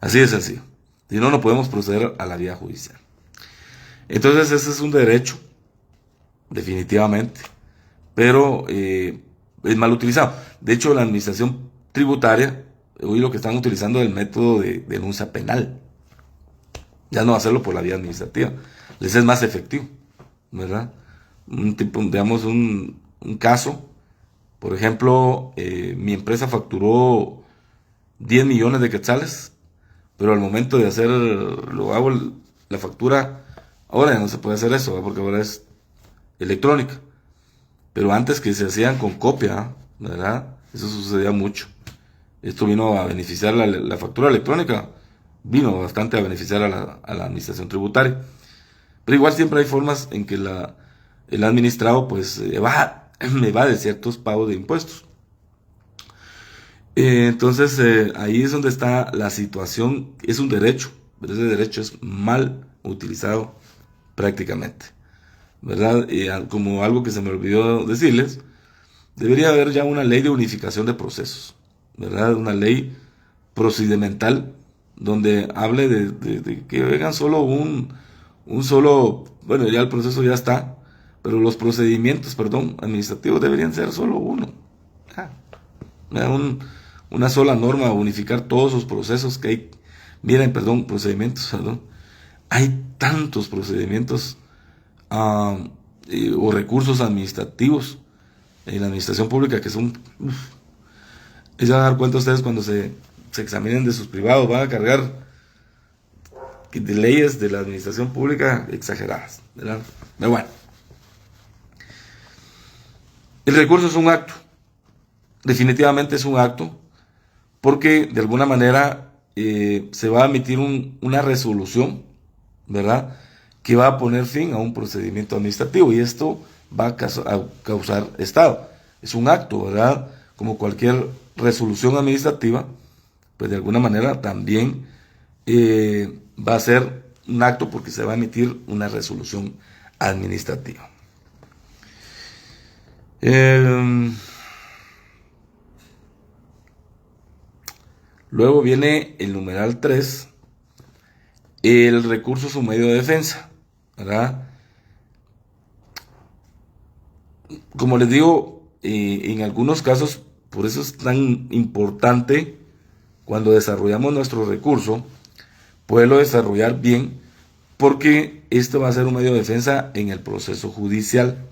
Así de sencillo. Si no, no podemos proceder a la vía judicial. Entonces, ese es un derecho, definitivamente, pero es mal utilizado. De hecho, la administración tributaria, hoy lo que están utilizando es el método de denuncia penal. Ya no hacerlo por la vía administrativa. Les es más efectivo, ¿verdad? Digamos, un caso, por ejemplo, mi empresa facturó 10 millones de quetzales, pero al momento de hago la factura, ahora ya no se puede hacer eso, ¿verdad? Porque ahora es electrónica. Pero antes, que se hacían con copia, ¿verdad? Eso sucedía mucho. Esto vino a beneficiar la factura electrónica, vino bastante a beneficiar a la administración tributaria. Pero igual siempre hay formas en que el administrado pues evade ciertos pagos de impuestos. Entonces ahí es donde está la situación. Es un derecho, pero ese derecho es mal utilizado prácticamente, ¿verdad? Como algo que se me olvidó decirles, debería haber ya una ley de unificación de procesos, ¿verdad? Una ley procedimental donde hable de que vengan solo un solo, bueno, ya el proceso ya está, pero los procedimientos, administrativos deberían ser solo uno. Una sola norma, unificar todos los procesos que hay. Miren, procedimientos, hay tantos procedimientos o recursos administrativos en la administración pública que son... Se van a dar cuenta ustedes cuando se examinen de sus privados, van a cargar de leyes de la administración pública exageradas, ¿verdad? Pero bueno, el recurso es un acto, definitivamente es un acto, porque de alguna manera se va a emitir una resolución, ¿verdad?, que va a poner fin a un procedimiento administrativo, y esto va a causar estado. Es un acto, ¿verdad? Como cualquier resolución administrativa, pues de alguna manera también va a ser un acto, porque se va a emitir una resolución administrativa. Luego viene el numeral 3, el recurso es un medio de defensa, ¿verdad? Como les digo, en algunos casos, por eso es tan importante cuando desarrollamos nuestro recurso, poderlo desarrollar bien, porque este va a ser un medio de defensa en el proceso judicial,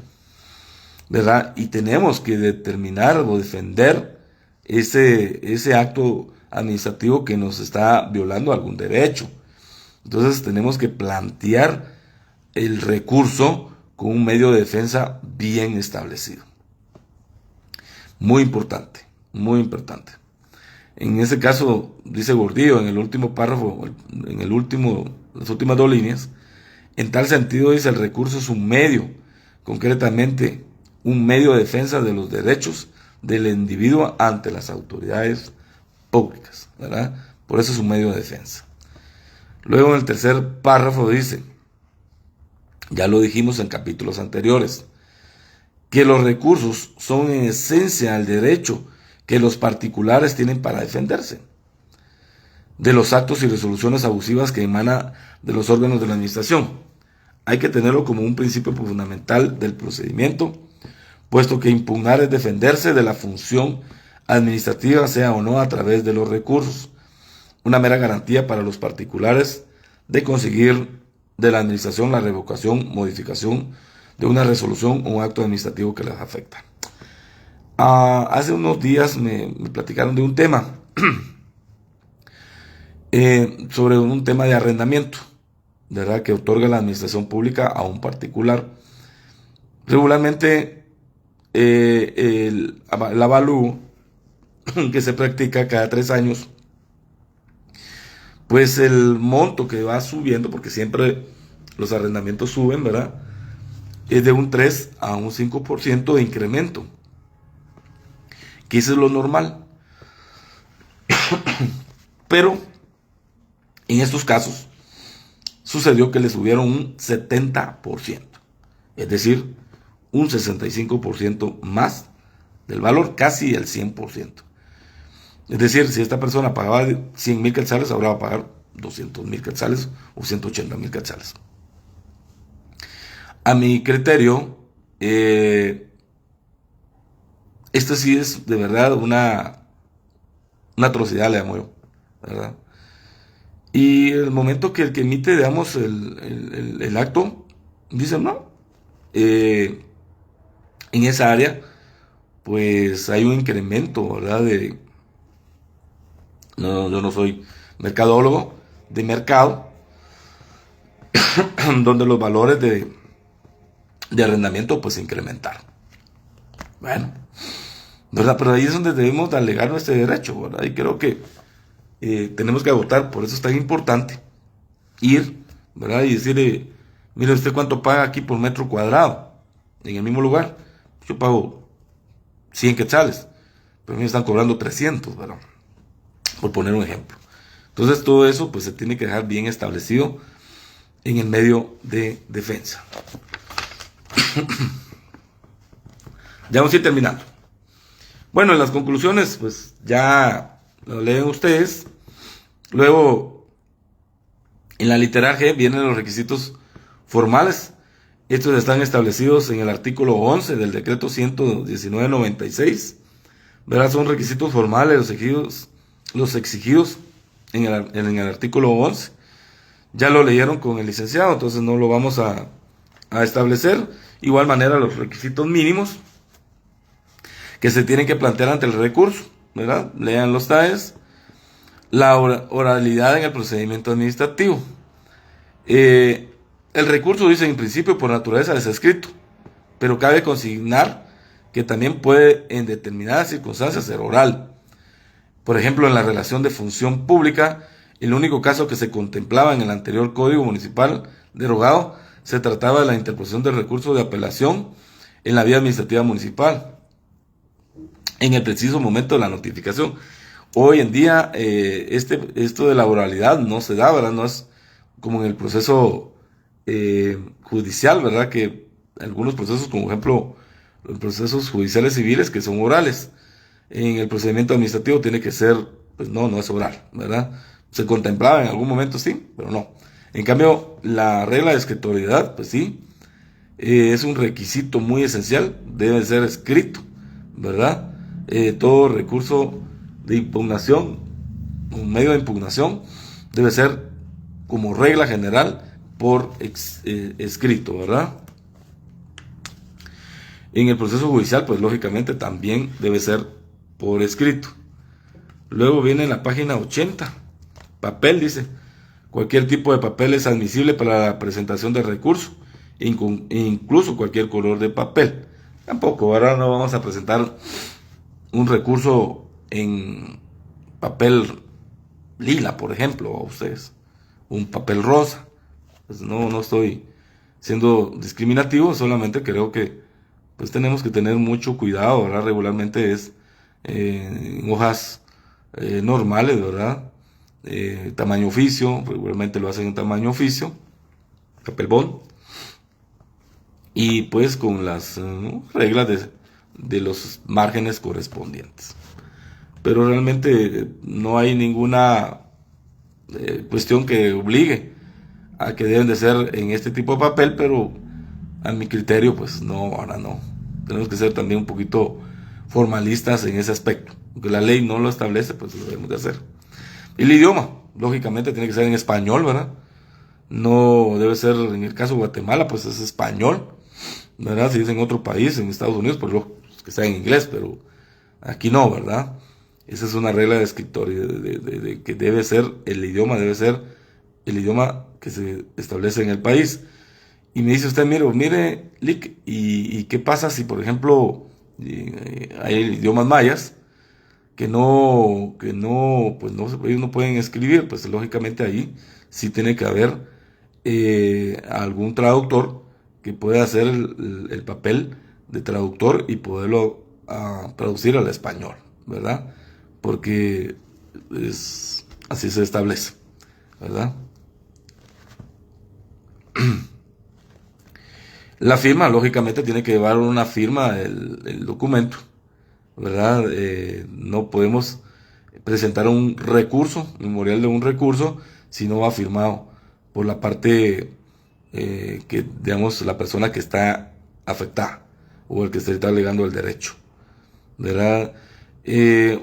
¿verdad? Y tenemos que determinar o defender ese acto administrativo que nos está violando algún derecho. Entonces tenemos que plantear el recurso con un medio de defensa bien establecido. Muy importante, muy importante. En ese caso, dice Gordillo en el último párrafo, las últimas dos líneas, en tal sentido dice: el recurso es un medio, concretamente un medio de defensa de los derechos del individuo ante las autoridades públicas, ¿verdad? Por eso es un medio de defensa. Luego en el tercer párrafo dice, ya lo dijimos en capítulos anteriores, que los recursos son en esencia el derecho que los particulares tienen para defenderse de los actos y resoluciones abusivas que emanan de los órganos de la administración. Hay que tenerlo como un principio fundamental del procedimiento, puesto que impugnar es defenderse de la función administrativa, sea o no a través de los recursos, una mera garantía para los particulares de conseguir de la administración la revocación, modificación de una resolución o un acto administrativo que les afecta. Hace unos días me platicaron de un tema, sobre un tema de arrendamiento, ¿verdad?, que otorga la administración pública a un particular. Regularmente el avalúo que se practica cada 3 años, pues el monto que va subiendo, porque siempre los arrendamientos suben, ¿verdad?, es de un 3 a un 5% de incremento, que eso es lo normal. Pero en estos casos sucedió que le subieron un 70%, es decir, un 65% más del valor, casi el 100%. Es decir, si esta persona pagaba 100,000 quetzales, ahora va a pagar 200,000 quetzales o 180,000 quetzales. A mi criterio, esto sí es de verdad una atrocidad, le llamo yo, ¿verdad? Y el momento que el que emite, digamos, el acto, dice no. En esa área, pues hay un incremento, ¿verdad? No, yo no soy mercadólogo, de mercado, donde los valores de arrendamiento pues se incrementaron. Bueno, ¿verdad? Pero ahí es donde debemos de alegar nuestro derecho, ¿verdad? Y creo que tenemos que votar, por eso es tan importante ir, ¿verdad? Y decirle, mire usted cuánto paga aquí por metro cuadrado, en el mismo lugar. Yo pago 100 quetzales, pero a mí me están cobrando 300, ¿verdad? Por poner un ejemplo. Entonces todo eso pues se tiene que dejar bien establecido en el medio de defensa. Ya vamos a ir terminando. Bueno, en las conclusiones pues ya lo leen ustedes. Luego, en la litera G vienen los requisitos formales. Estos están establecidos en el artículo 11 del decreto 119/96. ¿Verdad? Son requisitos formales los exigidos en el artículo 11. Ya lo leyeron con el licenciado, entonces no lo vamos a establecer. Igual manera los requisitos mínimos que se tienen que plantear ante el recurso, ¿verdad? Lean los TAEs. La oralidad en el procedimiento administrativo. El recurso dice en principio por naturaleza es escrito, pero cabe consignar que también puede en determinadas circunstancias ser oral. Por ejemplo, en la relación de función pública, el único caso que se contemplaba en el anterior Código Municipal derogado se trataba de la interposición del recurso de apelación en la vía administrativa municipal en el preciso momento de la notificación. Hoy en día esto de la oralidad no se da, ¿verdad? No es como en el proceso judicial, ¿verdad? Que algunos procesos, como ejemplo los procesos judiciales civiles que son orales, en el procedimiento administrativo tiene que ser, pues no es oral, ¿verdad? Se contemplaba en algún momento, sí, pero no. En cambio, la regla de escritoriedad, pues sí, es un requisito muy esencial, debe ser escrito, ¿verdad? Todo recurso de impugnación, un medio de impugnación, debe ser como regla general por escrito, ¿verdad? En el proceso judicial, pues lógicamente también debe ser por escrito. Luego viene la página 80. Papel, dice. Cualquier tipo de papel es admisible para la presentación de recurso, incluso cualquier color de papel. Tampoco, ahora no vamos a presentar un recurso en papel lila, por ejemplo, a ustedes. Un papel rosa. Pues no estoy siendo discriminativo, solamente creo que pues tenemos que tener mucho cuidado, ¿verdad? Regularmente es en hojas normales, ¿verdad? Tamaño oficio, regularmente lo hacen en tamaño oficio, papel bond, y pues con las reglas de los márgenes correspondientes. Pero realmente no hay ninguna cuestión que obligue a que deben de ser en este tipo de papel, pero a mi criterio, pues no, ahora no. Tenemos que ser también un poquito formalistas en ese aspecto. Aunque la ley no lo establece, pues lo debemos de hacer. Y el idioma, lógicamente, tiene que ser en español, ¿verdad? No debe ser, en el caso de Guatemala, pues es español, ¿verdad? Si es en otro país, en Estados Unidos, pues que sea en inglés, pero aquí no, ¿verdad? Esa es una regla de escritorio, de que debe ser el idioma que se establece en el país. Y me dice usted, mire, Lick, ¿y qué pasa si, por ejemplo, hay idiomas mayas que pues ellos no pueden escribir? Pues lógicamente ahí sí tiene que haber algún traductor que puede hacer el papel de traductor y poderlo traducir al español, ¿verdad? Porque así se establece, ¿verdad? La firma, lógicamente, tiene que llevar una firma el documento, ¿verdad? No podemos presentar un recurso, memorial de un recurso, si no va firmado por la parte que, digamos, la persona que está afectada o el que se está alegando el derecho, ¿verdad?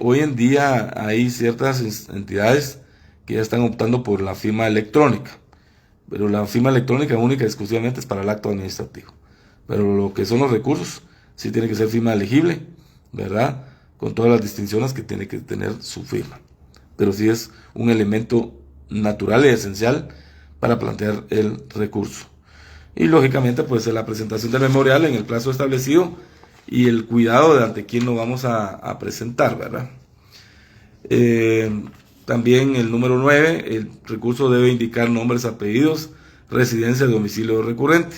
Hoy en día hay ciertas entidades que ya están optando por la firma electrónica, pero la firma electrónica única y exclusivamente es para el acto administrativo. Pero lo que son los recursos, sí tiene que ser firma legible, ¿verdad? Con todas las distinciones que tiene que tener su firma. Pero sí es un elemento natural y esencial para plantear el recurso. Y lógicamente, pues la presentación del memorial en el plazo establecido y el cuidado de ante quién lo vamos a presentar, ¿verdad? También el número 9, el recurso debe indicar nombres, apellidos, residencia, domicilio recurrente.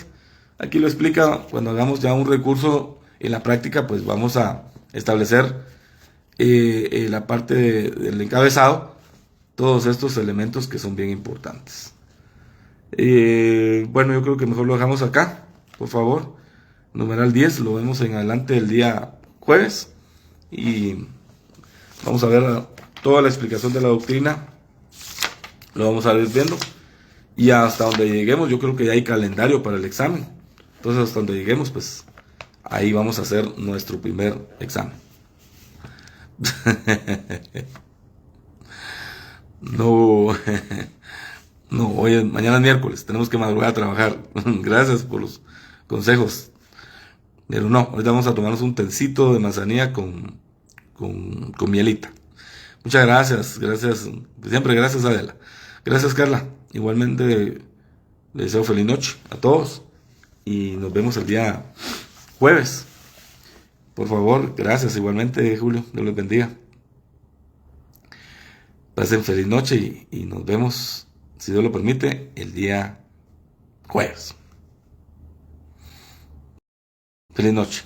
Aquí lo explica, cuando hagamos ya un recurso en la práctica, pues vamos a establecer la parte del encabezado, todos estos elementos que son bien importantes. Bueno, yo creo que mejor lo dejamos acá, por favor. Numeral 10, lo vemos en adelante el día jueves y vamos a ver toda la explicación de la doctrina, lo vamos a ir viendo y hasta donde lleguemos yo creo que ya hay calendario para el examen, entonces hasta donde lleguemos pues ahí vamos a hacer nuestro primer examen. No, no, hoy mañana es miércoles, tenemos que madrugar a trabajar. Gracias por los consejos, pero no, ahorita vamos a tomarnos un tecito de manzanilla con mielita. Muchas gracias, gracias, siempre gracias Adela. Gracias Carla, igualmente les deseo feliz noche a todos y nos vemos el día jueves. Por favor, gracias igualmente Julio, Dios les bendiga. Pasen feliz noche y nos vemos, si Dios lo permite, el día jueves. Feliz noche.